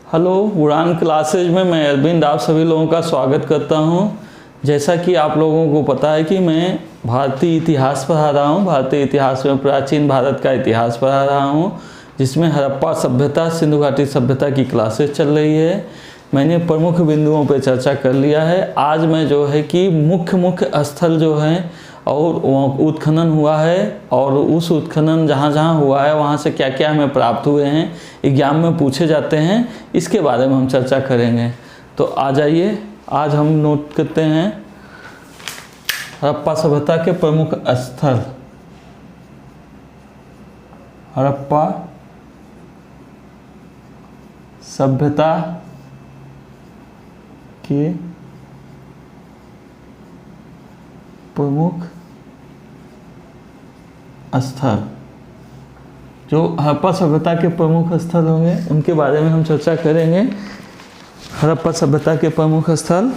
Hello, उड़ान classes में मैं अरविंद आप सभी लोगों का स्वागत करता हूं। जैसा कि आप लोगों को पता है कि मैं भारतीय इतिहास पढ़ा रहा हूं। भारतीय इतिहास में प्राचीन भारत का इतिहास पढ़ा रहा हूं, जिसमें हड़प्पा सभ्यता, सिंधु घाटी सभ्यता की क्लासेस चल रही है। मैंने प्रमुख बिंदुओं पर चर्चा कर लिया है। आज मैं जो है कि मुख्य स्थल जो है और उत्खनन हुआ है और उस उत्खनन जहाँ जहाँ हुआ है वहाँ से क्या क्या हमें प्राप्त हुए हैं, एग्जाम में पूछे जाते हैं, इसके बारे में हम चर्चा करेंगे। तो आ जाइए, आज हम नोट करते हैं हड़प्पा सभ्यता के प्रमुख स्थल। हड़प्पा सभ्यता के प्रमुख स्थल, जो हड़प्पा सभ्यता के प्रमुख स्थल होंगे उनके बारे में हम चर्चा करेंगे। हड़प्पा सभ्यता के प्रमुख स्थल,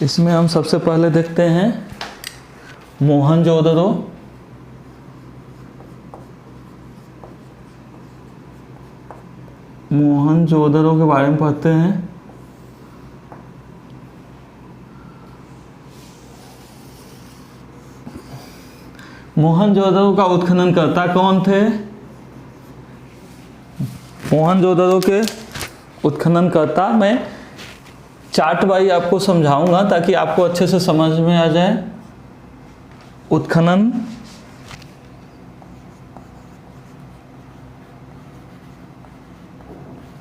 इसमें हम सबसे पहले देखते हैं मोहनजोदड़ो। मोहनजोदड़ो के बारे में पढ़ते हैं। मोहनजोदड़ो का उत्खननकर्ता कौन थे? मोहनजोदड़ो के उत्खननकर्ता मैं चार्ट वाइज आपको समझाऊंगा ताकि आपको अच्छे से समझ में आ जाए।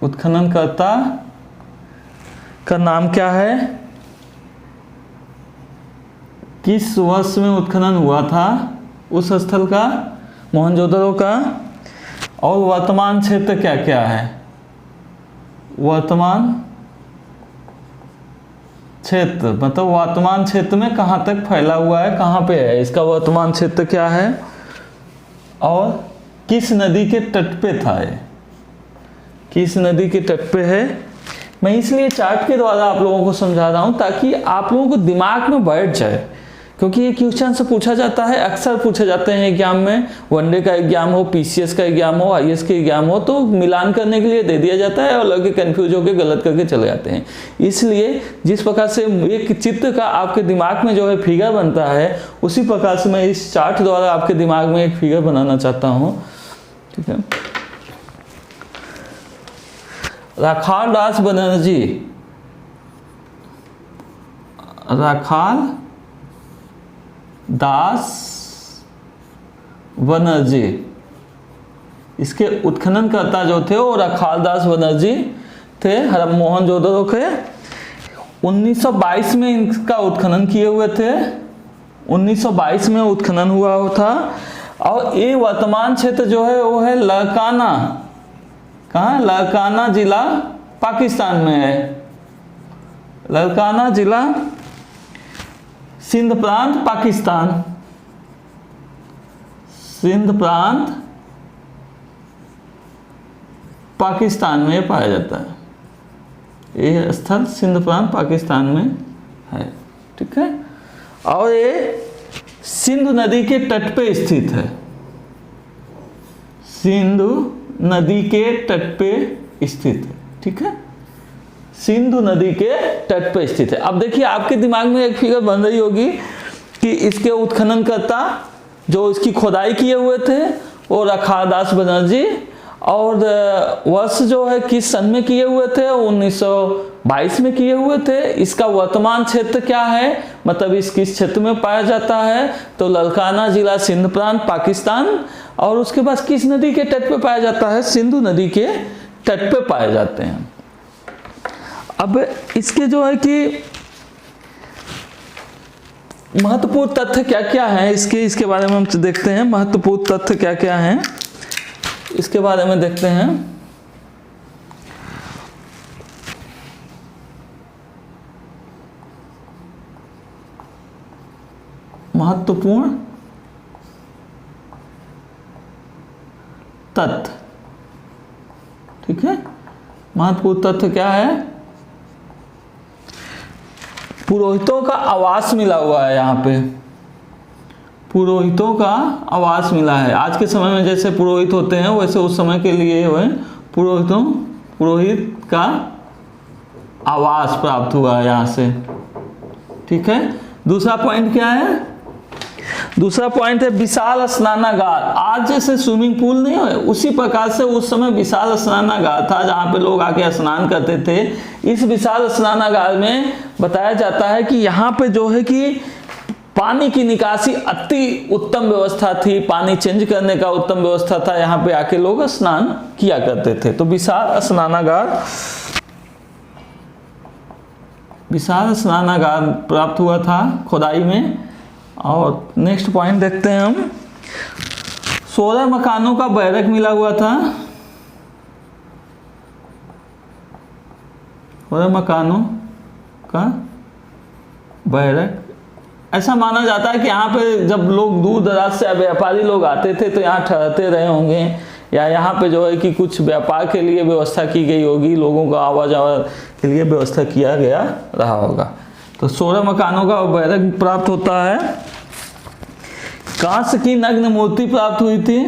उत्खननकर्ता का नाम क्या है? किस वर्ष में उत्खनन हुआ था उस स्थल का, मोहनजोदड़ो का, और वर्तमान क्षेत्र क्या क्या है? वर्तमान क्षेत्र मतलब वर्तमान क्षेत्र में कहाँ तक फैला हुआ है, कहाँ पे है, इसका वर्तमान क्षेत्र क्या है, और किस नदी के तट पे था ये, किस नदी के तट पे है। मैं इसलिए चार्ट के द्वारा आप लोगों को समझा रहा हूँ ताकि आप लोगों को दिमाग में बैठ जाए, क्योंकि ये क्वेश्चन से पूछा जाता है, अक्सर पूछे जाते हैं एग्जाम में। वनडे का एग्जाम हो, पीसीएस का एग्जाम हो, आईएएस के एग्जाम हो, तो मिलान करने के लिए दे दिया जाता है और लड़के कंफ्यूज होकर गलत करके चले जाते हैं। इसलिए जिस प्रकार से एक चित्र का आपके दिमाग में जो है फिगर बनता है, उसी प्रकार से मैं इस चार्ट द्वारा आपके दिमाग में एक फिगर बनाना चाहता हूँ। ठीक है। राखाल दास बनर्जी, राखाल दास बनर्जी, इसके उत्खननकर्ता जो थे वो राखाल दास बनर्जी थे। मोहनजोदड़ो के 1922 में इनका उत्खनन किए हुए थे। 1922 में उत्खनन हुआ था। और ये वर्तमान क्षेत्र जो है वो है लड़काना। कहाँ? लड़काना जिला पाकिस्तान में है। लड़काना जिला, सिंध प्रांत, पाकिस्तान। सिंध प्रांत पाकिस्तान में पाया जाता है। ये स्थल सिंध प्रांत पाकिस्तान में है। ठीक है। और ये सिंधु नदी के तट पे स्थित है। सिंधु नदी के तट पे स्थित है। ठीक है। सिंधु नदी के तट पर स्थित है। अब देखिए, आपके दिमाग में एक फिगर बन रही होगी कि इसके उत्खननकर्ता जो इसकी खुदाई किए हुए थे वो राखाल दास बनर्जी, और वर्ष जो है किस सन में किए हुए थे? 1922 में किए हुए थे। इसका वर्तमान क्षेत्र क्या है, मतलब इस किस क्षेत्र में पाया जाता है? तो लड़काना जिला, सिंध प्रांत, पाकिस्तान। और उसके बाद किस नदी के तट पे पाया जाता है? सिंधु नदी के तट पे पाए जाते हैं। अब इसके जो है कि महत्वपूर्ण तथ्य क्या क्या है, इसके बारे में हम देखते हैं। महत्वपूर्ण तथ्य क्या क्या हैं, इसके बारे में देखते हैं। महत्वपूर्ण तथ्य। ठीक है। महत्वपूर्ण तथ्य क्या है? पुरोहितों का आवास मिला हुआ है यहाँ पे। पुरोहितों का आवास मिला है। आज के समय में जैसे पुरोहित होते हैं वैसे उस समय के लिए वो पुरोहितों पुरोहित का आवास प्राप्त हुआ है यहाँ से। ठीक है, दूसरा पॉइंट क्या है? दूसरा पॉइंट है विशाल स्नानागार। आज जैसे स्विमिंग पूल नहीं है, उसी प्रकार से उस समय विशाल स्नानागार था जहाँ पे लोग आके स्नान करते थे। इस विशाल स्नानागार में बताया जाता है कि यहाँ पे जो है कि पानी की निकासी अति उत्तम व्यवस्था थी, पानी चेंज करने का उत्तम व्यवस्था था, यहाँ पे आके लोग स्नान किया करते थे। तो विशाल स्नानागार प्राप्त हुआ था खुदाई में। और नेक्स्ट पॉइंट देखते हैं हम, 16 मकानों का बैरक मिला हुआ था। 16 मकानों का बैरक। ऐसा माना जाता है कि यहाँ पे जब लोग दूर दराज से व्यापारी लोग आते थे तो यहाँ ठहरते रहे होंगे, या यहाँ पे जो है कि कुछ व्यापार के लिए व्यवस्था की गई होगी, लोगों को आवाजाही के लिए व्यवस्था किया गया रहा होगा। तो 16 मकानों का बैरक प्राप्त होता है। कांस्य की नग्न मूर्ति प्राप्त हुई थी।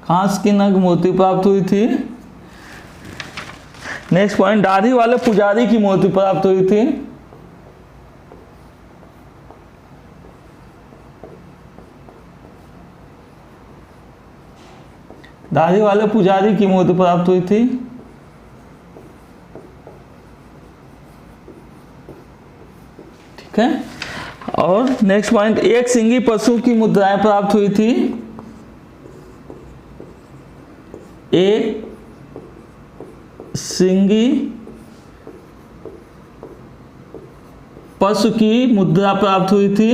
कांस्य की नग्न मूर्ति प्राप्त हुई थी। नेक्स्ट पॉइंट, दाढ़ी वाले पुजारी की मूर्ति प्राप्त हुई थी। दाढ़ी वाले पुजारी की मूर्ति प्राप्त हुई थी। ठीक है, और नेक्स्ट पॉइंट, एक सिंगी पशु की मुद्राएं प्राप्त हुई थी। एक सिंगी पशु की मुद्रा प्राप्त हुई थी।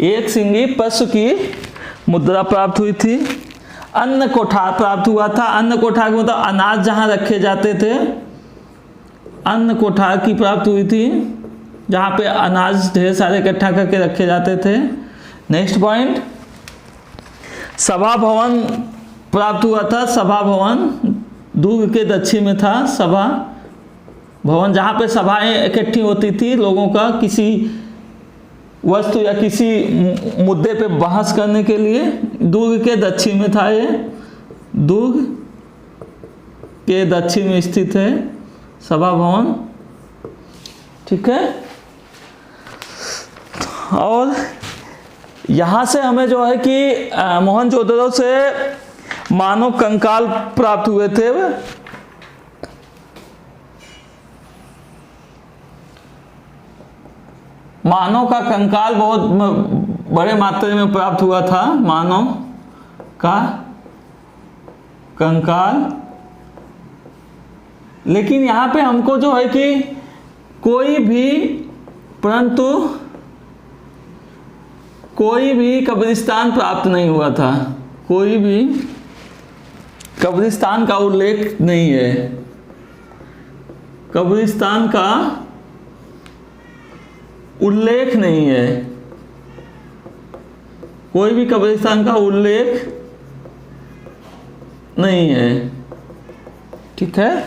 एक सिंगी पशु की मुद्रा प्राप्त हुई थी। अन्न कोठार प्राप्त हुआ था। अन्न कोठार का मतलब अनाज जहाँ रखे जाते थे, अन्न कोठार की प्राप्त हुई थी, जहाँ पे अनाज ढेर सारे इकट्ठा करके रखे जाते थे। नेक्स्ट पॉइंट, सभा भवन प्राप्त हुआ था। सभा भवन दुर्ग के दक्षिण में था। सभा भवन जहाँ पे सभाएं इकट्ठी होती थी, लोगों का किसी वस्तु या किसी मुद्दे पे बहस करने के लिए, दुर्ग के दक्षिण में था। ये दुर्ग के दक्षिण में स्थित है सभा भवन। ठीक है, और यहाँ से हमें जो है कि मोहनजोदड़ो से मानव कंकाल प्राप्त हुए थे। मानव का कंकाल बहुत बड़े मात्रा में प्राप्त हुआ था। मानव का कंकाल, लेकिन यहाँ पे हमको जो है कि कोई भी कब्रिस्तान प्राप्त नहीं हुआ था। कोई भी कब्रिस्तान का उल्लेख नहीं है। कब्रिस्तान का उल्लेख नहीं है। कोई भी कब्रिस्तान का उल्लेख नहीं है। ठीक है,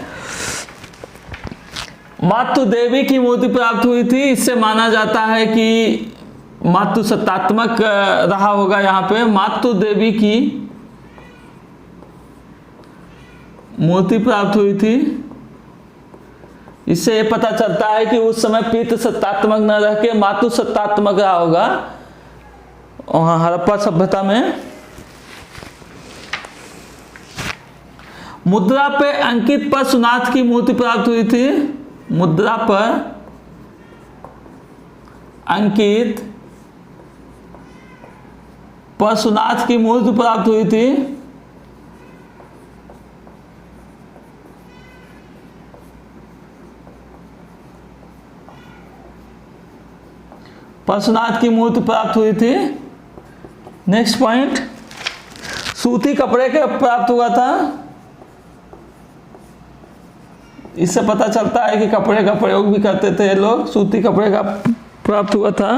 मातृ देवी की मूर्ति प्राप्त हुई थी। इससे माना जाता है कि मातृ सत्तात्मक रहा होगा। यहाँ पे मातृ देवी की मूर्ति प्राप्त हुई थी। इससे ये पता चलता है कि उस समय पितृ सत्तात्मक न रह के मातृ सत्तात्मक रहा होगा वहाँ हड़प्पा सभ्यता में। मुद्रा पे अंकित पशुनाथ की मूर्ति प्राप्त हुई थी। मुद्रा पर अंकित पशुनाथ की मूर्ति प्राप्त हुई थी। पशुनाथ की मूर्ति प्राप्त हुई थी। नेक्स्ट पॉइंट, सूती कपड़े के प्राप्त हुआ था। इससे पता चलता है कि कपड़े का प्रयोग भी करते थे लोग। सूती कपड़े का प्राप्त हुआ था।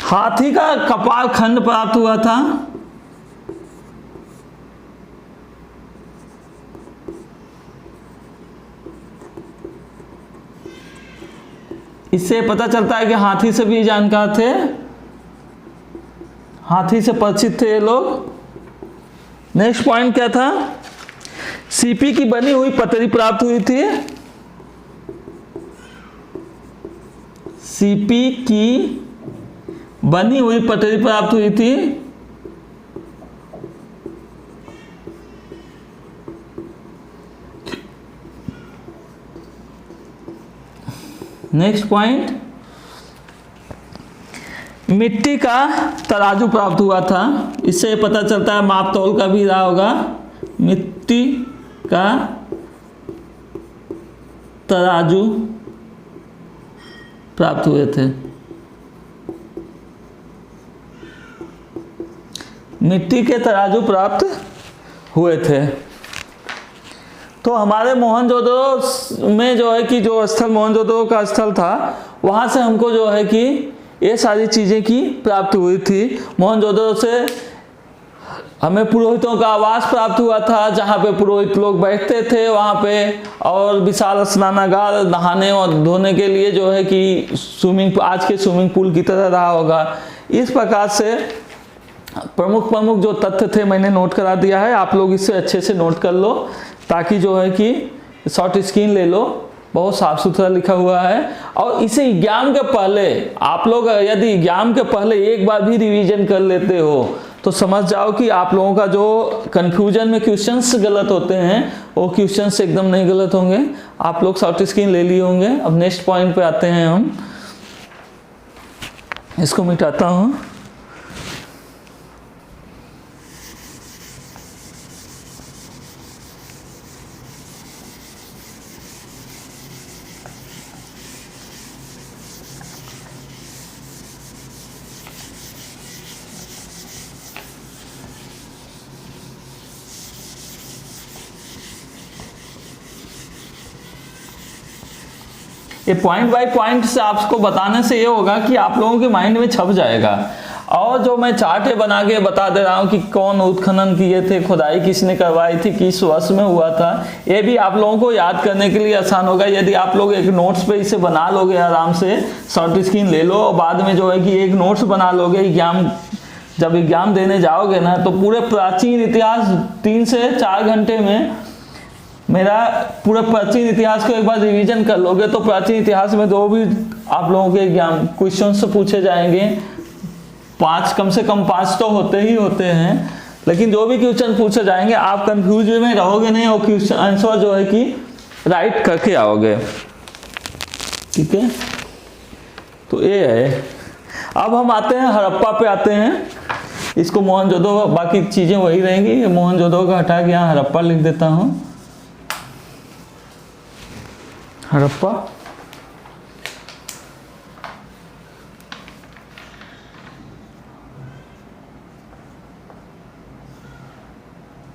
हाथी का कपाल खंड प्राप्त हुआ था। इससे पता चलता है कि हाथी से भी जानकार थे, हाथी से परिचित थे ये लोग। नेक्स्ट पॉइंट क्या था? सीपी की बनी हुई पतरी प्राप्त हुई थी। सीपी की बनी हुई पटरी प्राप्त हुई थी। नेक्स्ट पॉइंट, मिट्टी का तराजू प्राप्त हुआ था। इससे पता चलता है माप तौल का भी रहा होगा। मिट्टी का तराजू प्राप्त हुए थे। मिट्टी के तराजू प्राप्त हुए थे। तो हमारे मोहनजोदड़ो में जो है कि जो स्थल मोहनजोदड़ो का स्थल था, वहाँ से हमको जो है कि ये सारी चीज़ें की प्राप्त हुई थी। मोहनजोदड़ो से हमें पुरोहितों का आवास प्राप्त हुआ था, जहाँ पे पुरोहित लोग बैठते थे वहाँ पे, और विशाल स्नानागार नहाने और धोने के लिए जो है कि आज के स्विमिंग पूल की तरह रहा होगा। इस प्रकार से प्रमुख प्रमुख जो तथ्य थे मैंने नोट करा दिया है, आप लोग इसे अच्छे से नोट कर लो, ताकि जो है कि शॉर्ट स्क्रीन ले लो, बहुत साफ सुथरा लिखा हुआ है। और इसे एग्जाम के पहले आप लोग यदि एग्जाम के पहले एक बार भी रिवीजन कर लेते हो तो समझ जाओ कि आप लोगों का जो कंफ्यूजन में क्वेश्चंस गलत होते हैं वो क्वेश्चंस एकदम नहीं गलत होंगे। आप लोग शॉर्ट स्क्रीन ले लिए होंगे। अब नेक्स्ट पॉइंट पे आते हैं हम। इसको मिटाता हूँ। ये पॉइंट बाय पॉइंट से आपको बताने से ये होगा कि आप लोगों के माइंड में छप जाएगा। और जो मैं चार्ट बना के बता दे रहा हूँ कि कौन उत्खनन किए थे, खुदाई किसने करवाई थी, किस वर्ष में हुआ था, ये भी आप लोगों को याद करने के लिए आसान होगा यदि आप लोग एक नोट्स पे इसे बना लोगे, आराम से शॉर्ट स्क्रीन ले लो और बाद में जो है कि एक नोट्स बना लोगे। जब एग्जाम देने जाओगे ना तो पूरे प्राचीन इतिहास 3 से 4 घंटे में मेरा पूरा प्राचीन इतिहास को एक बार रिवीजन कर लोगे तो प्राचीन इतिहास में जो भी आप लोगों के एग्जाम क्वेश्चन से पूछे जाएंगे, 5 कम से कम 5 तो होते ही होते हैं, लेकिन जो भी क्वेश्चन पूछे जाएंगे आप कंफ्यूज में रहोगे नहीं और क्वेश्चन आंसर जो है कि राइट करके आओगे। ठीक है, तो ये है। अब हम आते हैं हड़प्पा पे आते हैं। इसको मोहनजोदड़ो, बाकी चीजें वही रहेंगी। मोहनजोदड़ो का हटा के यहाँ हड़प्पा लिख देता हूँ। हड़प्पा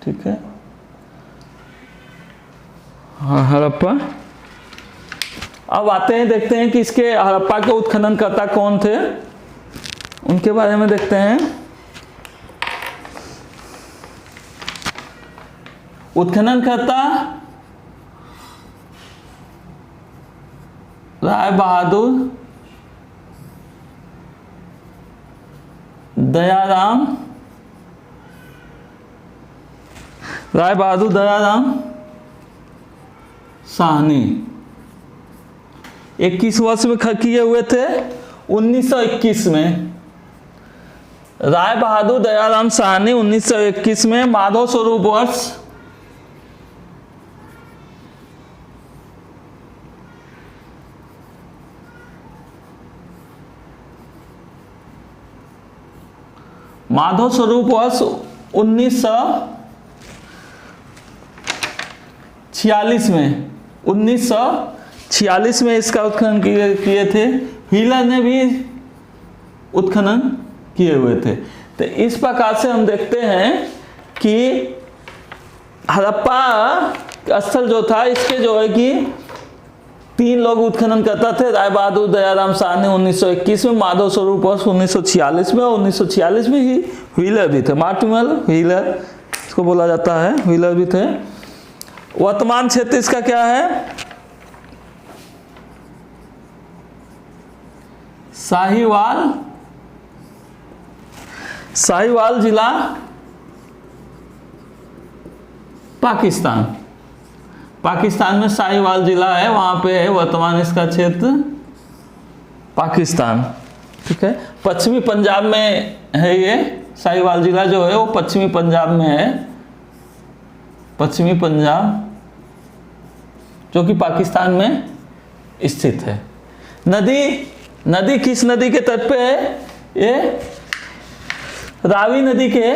ठीक है, हाँ हड़प्पा। अब आते हैं, देखते हैं कि इसके हड़प्पा के उत्खननकर्ता कौन थे, उनके बारे में देखते हैं। उत्खननकर्ता राय बहादुर दयाराम, राय बहादुर दयाराम साहनी 21 वर्ष में किए हुए थे। 1921 में राय बहादुर दयाराम साहनी 1921 में माधव स्वरूप वर्ष माधव स्वरूप वर्ष 1946 में 1946 में इसका उत्खनन किए थे। व्हीलर ने भी उत्खनन किए हुए थे। तो इस प्रकार से हम देखते हैं कि हड़प्पा स्थल जो था इसके जो है कि 3 लोग उत्खनन करता थे। राय बहादुर दयाराम साहनी 1921 में, माधव स्वरूप वर्ष 1946 में, और 1946 में ही व्हीलर भी थे। मार्टिमल व्हीलर इसको बोला जाता है, व्हीलर भी थे। वर्तमान क्षेत्र इसका क्या है? साहिवाल, साहिवाल जिला पाकिस्तान, पाकिस्तान में साहिवाल जिला है, वहां पे है वर्तमान इसका क्षेत्र पाकिस्तान। ठीक है, पश्चिमी पंजाब में है ये साहिवाल जिला जो है वो पश्चिमी पंजाब में है, पश्चिमी पंजाब जो कि पाकिस्तान में स्थित है। नदी किस नदी के तट पे है? ये रावी नदी के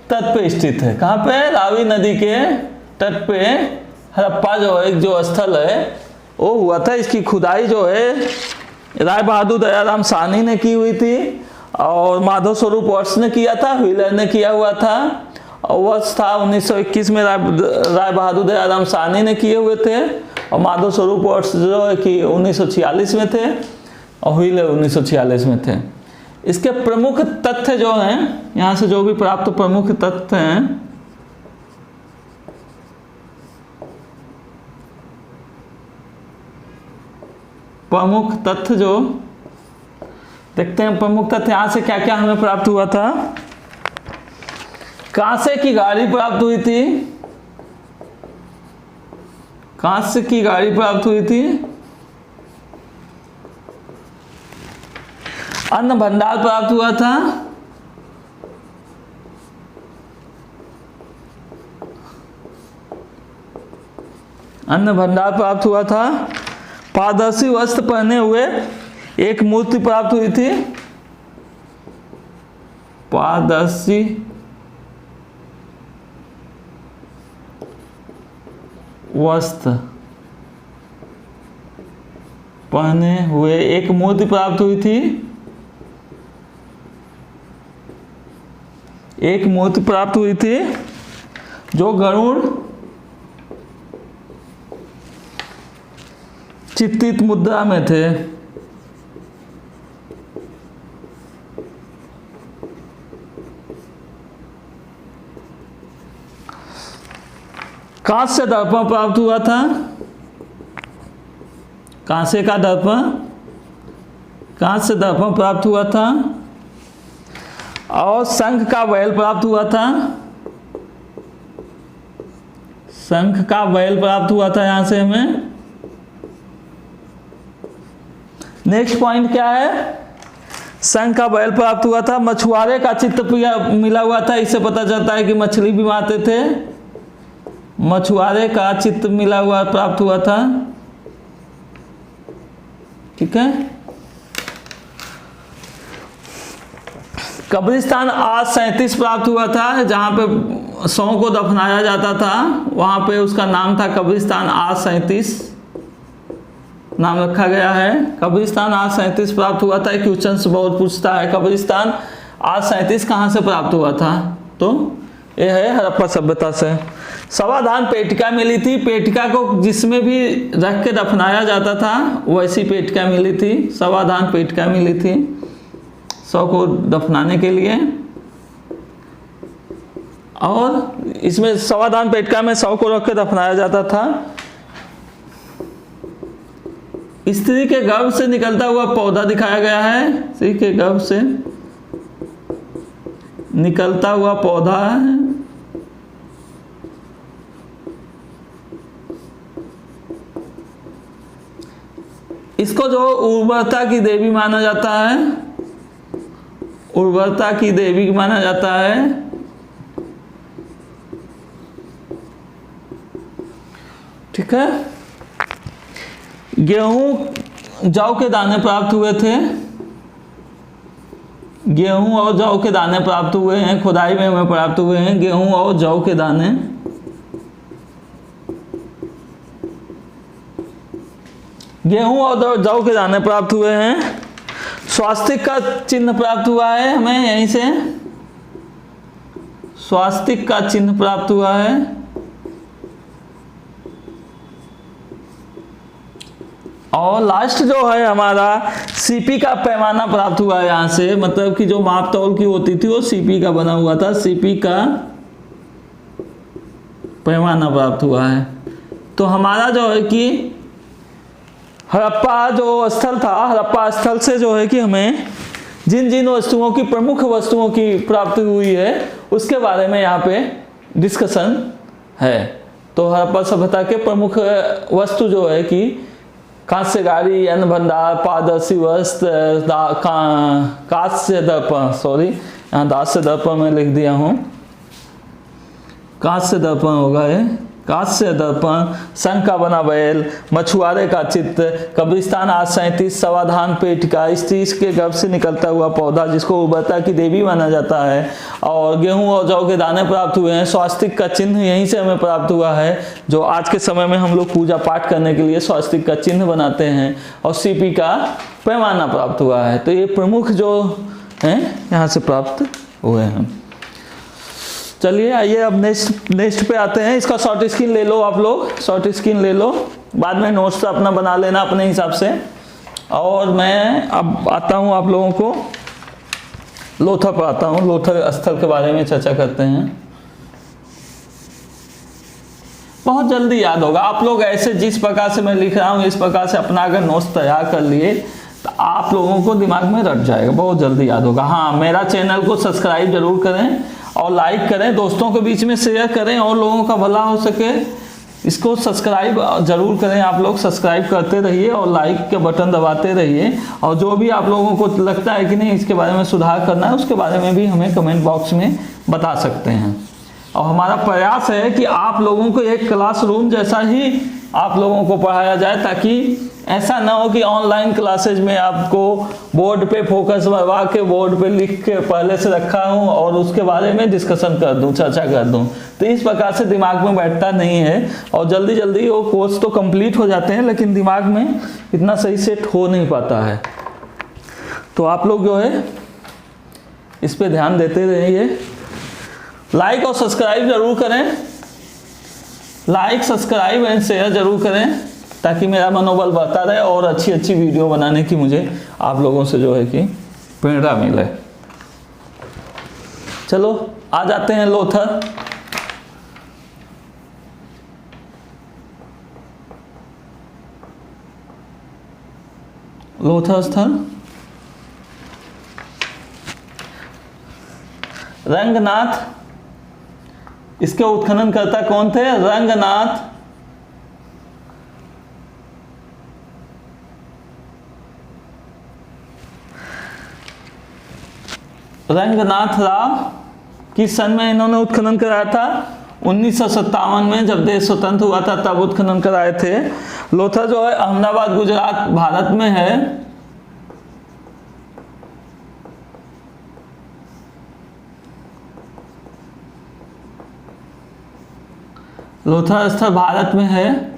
तट पे स्थित है। कहाँ पे? रावी नदी के तट पे हड़प्पा जो एक जो स्थल है वो हुआ था। इसकी खुदाई जो है राय बहादुर दयाराम साहनी ने की हुई थी और माधव स्वरूप वर्ष ने किया था, व्हीलर ने किया हुआ था। और वर्ष था 1921 में राय बहादुर दयाराम साहनी ने किए हुए थे और माधव स्वरूप वर्ष जो है कि 1946 में थे और व्हीलर 1946 में थे। इसके प्रमुख तथ्य जो हैं, यहाँ से जो भी प्राप्त प्रमुख तथ्य हैं, प्रमुख तथ्य जो देखते हैं, प्रमुख तथ्य यहाँ से क्या क्या हमें प्राप्त हुआ था। कांसे की गाड़ी प्राप्त हुई थी, कांसे की गाड़ी प्राप्त हुई थी। अन्न भंडार प्राप्त हुआ था, अन्न भंडार प्राप्त हुआ था। पारदर्शी वस्त्र पहने हुए एक मूर्ति प्राप्त हुई थी, पारदर्शी वस्त्र पहने हुए एक मूर्ति प्राप्त हुई थी, एक मूर्ति प्राप्त हुई थी जो गरुड़ चित्रित मुद्रा में थे। कांस्य दर्पण प्राप्त हुआ था, कांसे का दर्पण, कांस्य दर्पण प्राप्त हुआ था। और शंख का बैल प्राप्त हुआ था, शंख का बैल प्राप्त हुआ था। यहां से हमें नेक्स्ट पॉइंट क्या है? शंख का बैल प्राप्त हुआ था। मछुआरे का चित्र मिला हुआ था, इससे पता चलता है कि मछली भी मारते थे। मछुआरे का चित्र मिला हुआ प्राप्त हुआ था। ठीक है, कब्रिस्तान आज 37 प्राप्त हुआ था, जहां पे शवों को दफनाया जाता था, वहां पे उसका नाम था कब्रिस्तान आज 37 नाम रखा गया है। कब्रिस्तान आज 37 प्राप्त हुआ था। क्वेश्चन बहुत पूछता है कब्रिस्तान आज 37 कहाँ से प्राप्त हुआ था, तो यह है हड़प्पा सभ्यता से। सवाधान पेटिका मिली थी, पेटिका को जिसमें भी रख के दफनाया जाता था वैसी पेटिका मिली थी, सवाधान पेटिका मिली थी शव को दफनाने के लिए। और इसमें सवाधान पेटिका में शव को रख के दफनाया जाता था। स्त्री के गर्भ से निकलता हुआ पौधा दिखाया गया है, स्त्री के गर्भ से निकलता हुआ पौधा है। इसको जो उर्वरता की देवी माना जाता है, उर्वरता की देवी माना जाता है। ठीक है, गेहूं जौ के दाने प्राप्त हुए थे, गेहूं और जौ के दाने प्राप्त हुए हैं, खुदाई में हमें प्राप्त हुए हैं गेहूं और जौ के दाने। गेहूं और जौ के दाने प्राप्त हुए हैं। स्वास्तिक का चिन्ह प्राप्त हुआ है हमें, यहीं से स्वास्तिक का चिन्ह प्राप्त हुआ है। और लास्ट जो है हमारा सीपी का पैमाना प्राप्त हुआ है यहाँ से, मतलब कि जो माप तौल की होती थी वो सीपी का बना हुआ था, सीपी का पैमाना प्राप्त हुआ है। तो हमारा जो है कि हड़प्पा जो स्थल था, हड़प्पा स्थल से जो है कि हमें जिन जिन वस्तुओं की, प्रमुख वस्तुओं की प्राप्ति हुई है उसके बारे में यहाँ पे डिस्कशन है। तो हड़प्पा सभ्यता के प्रमुख वस्तु जो है कि कांस्य गाड़ी, अन्न भंडार, पारदर्शी वस्त्र, कांस्य दर्पण, सॉरी यहाँ दास्य दर्पण में लिख दिया हूँ, कांस्य दर्पण होगा ये, कांस्य दर्पण, शंख का बना बैल, मछुआरे का चित्र, कब्रिस्तान 837, समाधान पेटिका, स्त्री के गर्भ से निकलता हुआ पौधा जिसको उर्वरता की देवी माना जाता है, और गेहूं और जौ के दाने प्राप्त हुए हैं। स्वास्तिक का चिन्ह यहीं से हमें प्राप्त हुआ है, जो आज के समय में हम लोग पूजा पाठ करने के लिए स्वास्तिक का चिन्ह बनाते हैं, और सीपी का पैमाना प्राप्त हुआ है। तो ये प्रमुख जो हैं यहाँ से प्राप्त हुए हैं। चलिए आइए अब नेक्स्ट पे आते हैं। इसका शॉर्ट स्क्रीन ले लो, आप लोग शॉर्ट स्क्रीन ले लो, बाद में नोट्स अपना बना लेना अपने हिसाब से। और मैं अब आता हूँ आप लोगों को लोथर पर आता हूँ, लोथर स्थल के बारे में चर्चा करते हैं। बहुत जल्दी याद होगा आप लोग, ऐसे जिस प्रकार से मैं लिख रहा हूँ इस प्रकार से अपना अगर नोट्स तैयार कर लिए तो आप लोगों को दिमाग में रट जाएगा, बहुत जल्दी याद होगा। हाँ, मेरा चैनल को सब्सक्राइब जरूर करें और लाइक करें, दोस्तों के बीच में शेयर करें और लोगों का भला हो सके। इसको सब्सक्राइब जरूर करें, आप लोग सब्सक्राइब करते रहिए और लाइक के बटन दबाते रहिए। और जो भी आप लोगों को लगता है कि नहीं इसके बारे में सुधार करना है, उसके बारे में भी हमें कमेंट बॉक्स में बता सकते हैं। और हमारा प्रयास है कि आप लोगों को एक क्लासरूम जैसा ही आप लोगों को पढ़ाया जाए, ताकि ऐसा ना हो कि ऑनलाइन क्लासेज में आपको बोर्ड पे फोकस करवा के बोर्ड पे लिख के पहले से रखा हूँ और उसके बारे में डिस्कशन कर दूँ, चर्चा कर दूँ। तो इस प्रकार से दिमाग में बैठता नहीं है और जल्दी जल्दी वो कोर्स तो कंप्लीट हो जाते हैं लेकिन दिमाग में इतना सही सेट हो नहीं पाता है। तो आप लोग जो है इस पे ध्यान देते रहिए, लाइक और सब्सक्राइब जरूर करें, लाइक सब्सक्राइब एंड शेयर जरूर करें, ताकि मेरा मनोबल बढ़ता रहे और अच्छी अच्छी वीडियो बनाने की मुझे आप लोगों से जो है कि प्रेरणा मिले। चलो आ जाते हैं लोथर। लोथर स्थल रंगनाथ, इसके उत्खननकर्ता कौन थे? रंगनाथ राव। किस सन में इन्होंने उत्खनन कराया था? 1957 में, जब देश स्वतंत्र हुआ था तब उत्खनन कराए थे। लोथर जो है अहमदाबाद गुजरात भारत में है। लोथर स्थल भारत में है,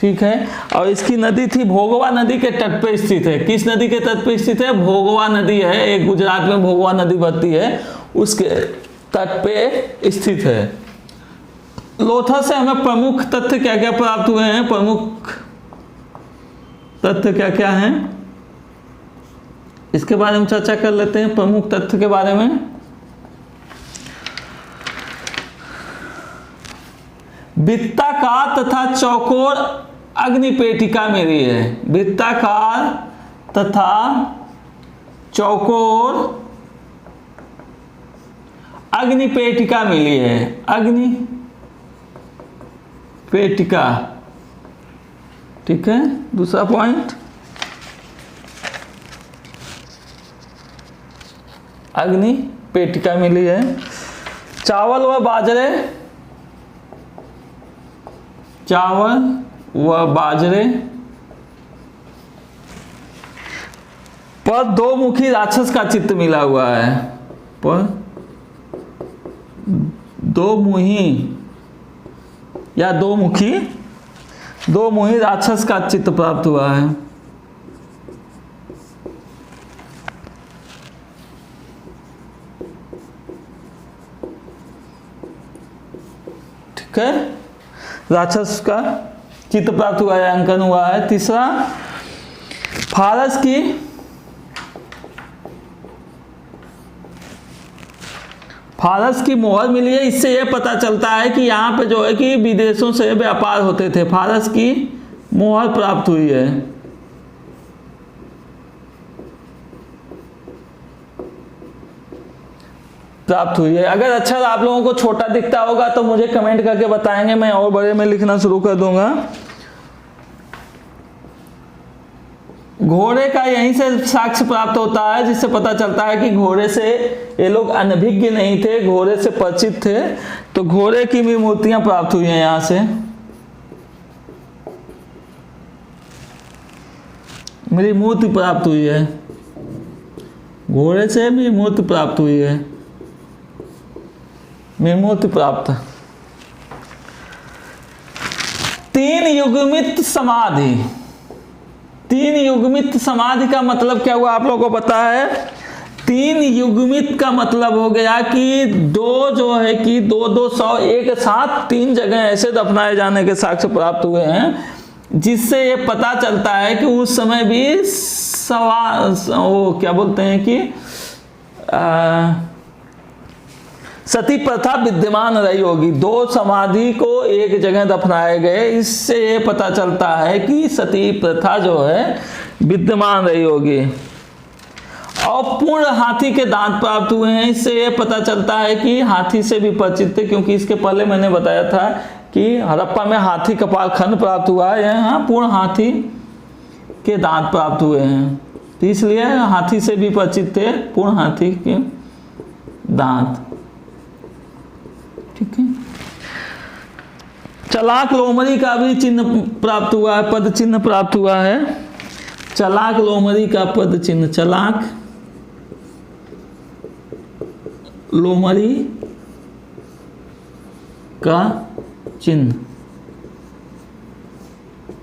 ठीक है। और इसकी नदी थी भोगवा नदी के तट पे स्थित है। किस नदी के तट पे स्थित है? भोगवा नदी है, एक गुजरात में भोगवा नदी बहती है, उसके तट पे स्थित है। लोथर से हमें प्रमुख तथ्य क्या क्या प्राप्त हुए हैं? प्रमुख तथ्य क्या क्या हैं इसके बारे में चर्चा कर लेते हैं। प्रमुख तथ्य के बारे में वृत्ताकार तथा चौकोर अग्निपेटिका मिली है। वृत्ताकार तथा चौकोर अग्निपेटिका मिली है। अग्निपेटिका, ठीक है। दूसरा पॉइंट, अग्निपेटिका मिली है। चावल व बाजरे, चावल व बाजरे पर दो मुखी राक्षस का चित्र मिला हुआ है। पर दो मुही या दो मुही राक्षस का चित्र प्राप्त हुआ है। ठीक है, राक्षस का चित्र प्राप्त हुआ है, अंकन हुआ है। तीसरा, फारस की मोहर मिली है। इससे यह पता चलता है कि यहाँ पे जो है कि विदेशों से व्यापार होते थे। फारस की मोहर प्राप्त हुई है। प्राप्त हुई है। अगर अक्षर आप लोगों को छोटा दिखता होगा तो मुझे कमेंट करके बताएंगे, मैं और बड़े में लिखना शुरू कर दूंगा। घोड़े का यहीं से साक्ष्य प्राप्त होता है, जिससे पता चलता है कि घोड़े से ये लोग अनभिज्ञ नहीं थे, घोड़े से परिचित थे। तो घोड़े की भी मूर्तियां प्राप्त हुई हैं यहां से। मेरी मूर्ति प्राप्त हुई है, घोड़े से भी मूर्ति प्राप्त हुई है, मेरी मूर्ति प्राप्त। 3 युग्मित समाधि। 3 युग्मित समाधि का मतलब क्या हुआ आप लोगों को पता है? 3 युग्मित का मतलब हो गया कि 2 जो है कि 2-200 एक साथ 3 जगह ऐसे दफनाए जाने के साक्ष्य प्राप्त हुए हैं, जिससे ये पता चलता है कि उस समय भी वो क्या बोलते हैं कि सती प्रथा विद्यमान रही होगी। 2 समाधि को एक जगह दफनाए गए, इससे ये पता चलता है कि सती प्रथा जो है विद्यमान रही होगी। और पूर्ण हाथी के दांत प्राप्त हुए हैं, इससे ये पता चलता है कि हाथी से भी परिचित थे, क्योंकि इसके पहले मैंने बताया था कि हड़प्पा में हाथी कपाल खंड प्राप्त हुआ है, यहाँ पूर्ण हाथी के दांत प्राप्त हुए हैं, तो इसलिए हाथी से भी परिचित थे, पूर्ण हाथी के दांत। ठीक है। चलाक लोमड़ी का भी चिन्ह प्राप्त हुआ है, पद चिन्ह प्राप्त हुआ है। चलाक लोमड़ी का पद चिन्ह, चलाक लोमड़ी का चिन्ह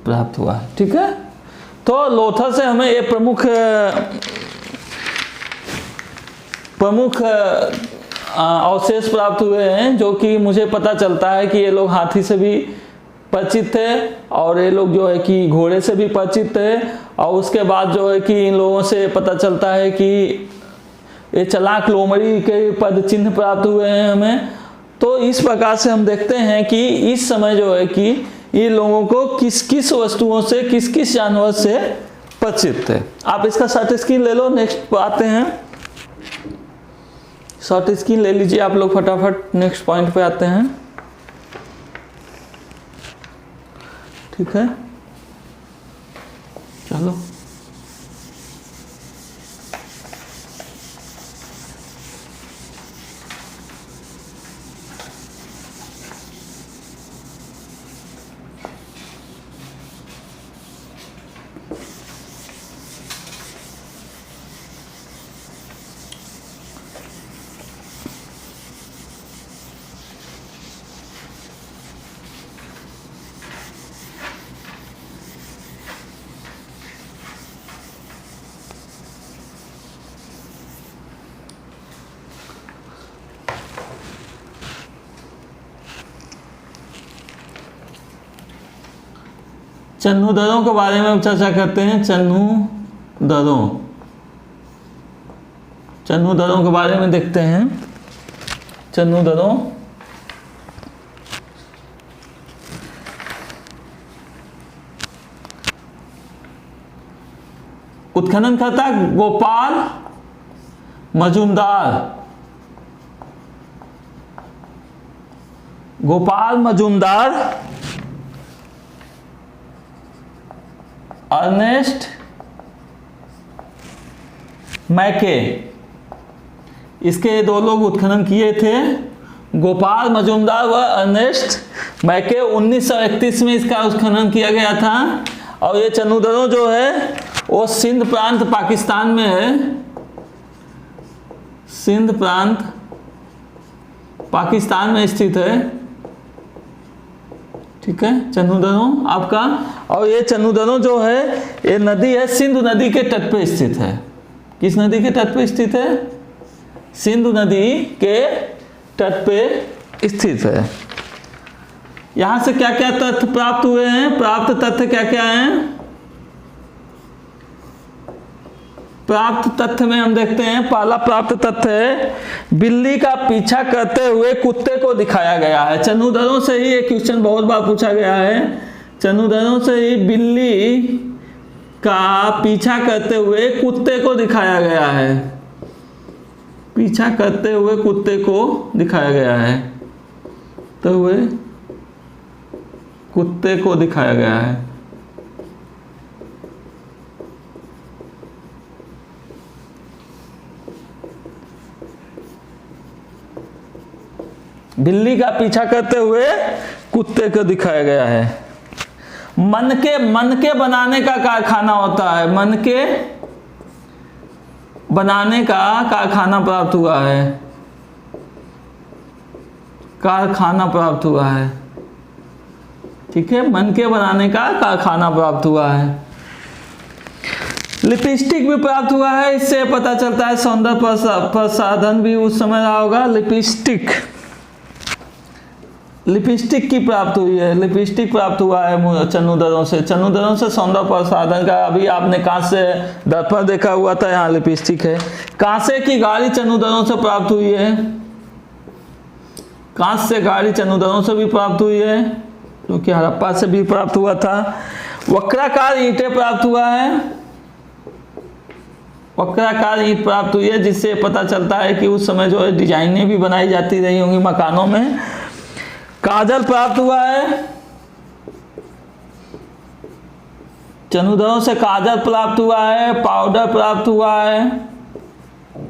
प्राप्त हुआ है। ठीक है। तो लोथल से हमें ये प्रमुख अवशेष प्राप्त हुए हैं, जो कि मुझे पता चलता है कि ये लोग हाथी से भी परिचित थे, और ये लोग जो है कि घोड़े से भी परिचित थे। और उसके बाद जो है कि इन लोगों से पता चलता है कि ये चलाक लोमड़ी के पद चिन्ह प्राप्त हुए हैं हमें। तो इस प्रकार से हम देखते हैं कि इस समय जो है कि ये लोगों को किस किस वस्तुओं से, किस किस जानवर से परिचित थे। आप इसका शॉर्ट स्क्रीन ले लो, नेक्स्ट आते हैं। शॉर्ट स्क्रीन ले लीजिए आप लोग, फटाफट नेक्स्ट पॉइंट पे आते हैं। ठीक है, चलो। चन्नूदरों के बारे में चर्चा करते हैं। चन्नूदरों के बारे में देखते हैं। चन्नूदरों उत्खनन करता गोपाल मजूमदार, अर्नेस्ट मैके, इसके 2 लोग उत्खनन किए थे, गोपाल मजूमदार व अर्नेस्ट मैके। 1931 में इसका उत्खनन किया गया था। और ये चन्नूदरों जो है वो सिंध प्रांत पाकिस्तान में है, सिंध प्रांत पाकिस्तान में स्थित है। ठीक है, चन्नूदरों आपका। और ये चन्नूदरों जो है ये नदी है, सिंधु नदी के तट पे स्थित है। किस नदी के तट पे स्थित है? सिंधु नदी के तट पे स्थित है। यहां से क्या क्या तथ्य प्राप्त हुए हैं? प्राप्त तथ्य क्या क्या हैं? प्राप्त तथ्य में हम देखते हैं, पहला प्राप्त तथ्य है बिल्ली का पीछा करते हुए कुत्ते को दिखाया गया है। चन्नूदरों से ही एक क्वेश्चन बहुत बार पूछा गया है चनुदरों से ही बिल्ली का पीछा करते हुए कुत्ते को दिखाया गया है। पीछा करते हुए कुत्ते को दिखाया गया है, तो हुए कुत्ते को दिखाया गया है। बिल्ली का पीछा करते हुए कुत्ते को दिखाया गया है। मन के बनाने का कारखाना होता है। मन के बनाने का कारखाना प्राप्त हुआ है। कारखाना प्राप्त हुआ है, ठीक है। मन के बनाने का कारखाना प्राप्त हुआ है। लिपस्टिक भी प्राप्त हुआ है। इससे पता चलता है सौंदर्य प्रसाधन भी उस समय रहा होगा। लिपस्टिक की प्राप्त हुई है। लिपस्टिक प्राप्त हुआ है चनुदरों से। चनुदरों से सौंदर्य प्रसाधन का, अभी आपने कांसे दर्पण देखा हुआ था, यहाँ लिपस्टिक है। कांसे की गाड़ी चनुदरों से प्राप्त हुई है। कांस से गाड़ी चनुदरों से भी प्राप्त हुई है, क्योंकि हड़प्पा से भी प्राप्त हुआ था। वक्राकार ईंटें प्राप्त हुआ है। वक्राकार ईंट प्राप्त हुई है, जिससे पता चलता है कि उस समय जो है डिजाइनें भी बनाई जाती रही होंगी मकानों में। काजल प्राप्त हुआ है। चनुदरों से काजल प्राप्त हुआ है, पाउडर प्राप्त हुआ है।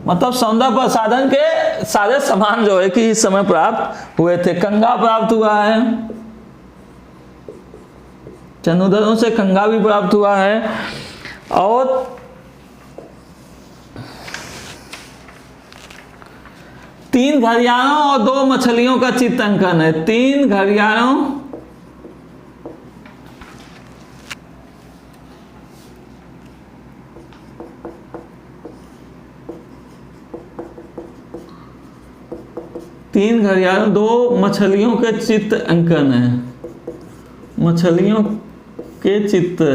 मतलब सौंदर्य प्रसाधन के सारे सामान जो है कि इस समय प्राप्त हुए थे। कंघा प्राप्त हुआ है। चनुदरों से कंघा भी प्राप्त हुआ है। और 3 घड़ियालों और 2 मछलियों का चित्रांकन है। 3 घड़ियालों तीन घड़ियालों 2 मछलियों के चित्र अंकन है। मछलियों के चित्र,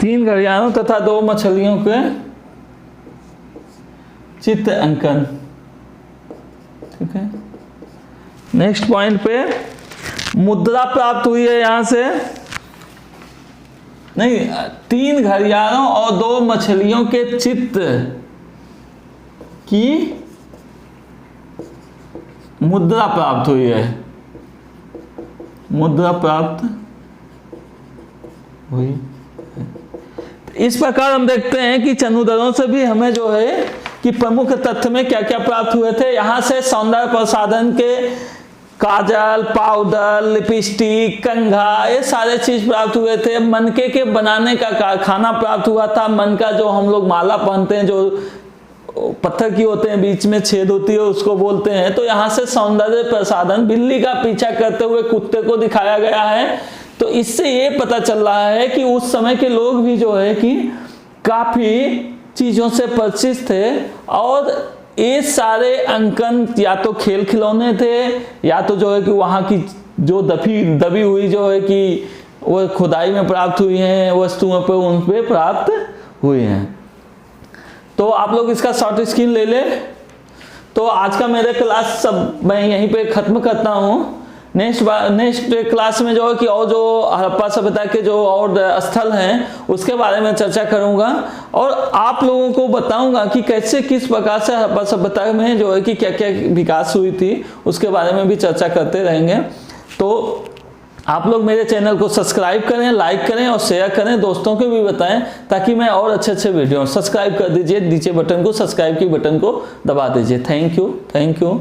3 घड़ियालों तथा 2 मछलियों के चित्र अंकन, ठीक है। नेक्स्ट पॉइंट पे मुद्रा प्राप्त हुई है। यहां से नहीं, 3 घड़ियालों और 2 मछलियों के चित्र की मुद्रा प्राप्त हुई है। मुद्रा प्राप्त हुई। इस प्रकार हम देखते हैं कि चनुदरों से भी हमें जो है कि प्रमुख तथ्य में क्या क्या प्राप्त हुए थे। यहां से सौंदर्य प्रसाधन के काजल, पाउडर, लिपस्टिक, कंघा, ये सारे चीज प्राप्त हुए थे। मनके के बनाने का कारखाना प्राप्त हुआ था। मन का जो हम लोग माला पहनते हैं, जो पत्थर की होते हैं, बीच में छेद होती है, उसको बोलते हैं। तो यहाँ से सौंदर्य प्रसाधन, बिल्ली का पीछा करते हुए कुत्ते को दिखाया गया है। तो इससे ये पता चल रहा है कि उस समय के लोग भी जो है कि काफी चीजों से परिचित थे। और ये सारे अंकन या तो खेल खिलौने थे, या तो जो है कि वहाँ की जो दबी हुई जो है कि वो खुदाई में प्राप्त हुई हैं वस्तुओं पे, उन पे प्राप्त हुई हैं। तो आप लोग इसका शॉर्ट स्क्रीन ले ले। तो आज का मेरे क्लास सब मैं यहीं पे ख़त्म करता हूँ। नेक्स्ट क्लास में जो है कि और जो हड़प्पा सभ्यता के जो और स्थल हैं उसके बारे में चर्चा करूंगा, और आप लोगों को बताऊंगा कि कैसे किस प्रकार से हड़प्पा सभ्यता में जो है कि क्या क्या विकास हुई थी, उसके बारे में भी चर्चा करते रहेंगे। तो आप लोग मेरे चैनल को सब्सक्राइब करें, लाइक करें और शेयर करें, दोस्तों को भी बताएं, ताकि मैं और अच्छे वीडियो। सब्सक्राइब कर दीजिए, नीचे बटन को, सब्सक्राइब की बटन को दबा दीजिए। Thank you.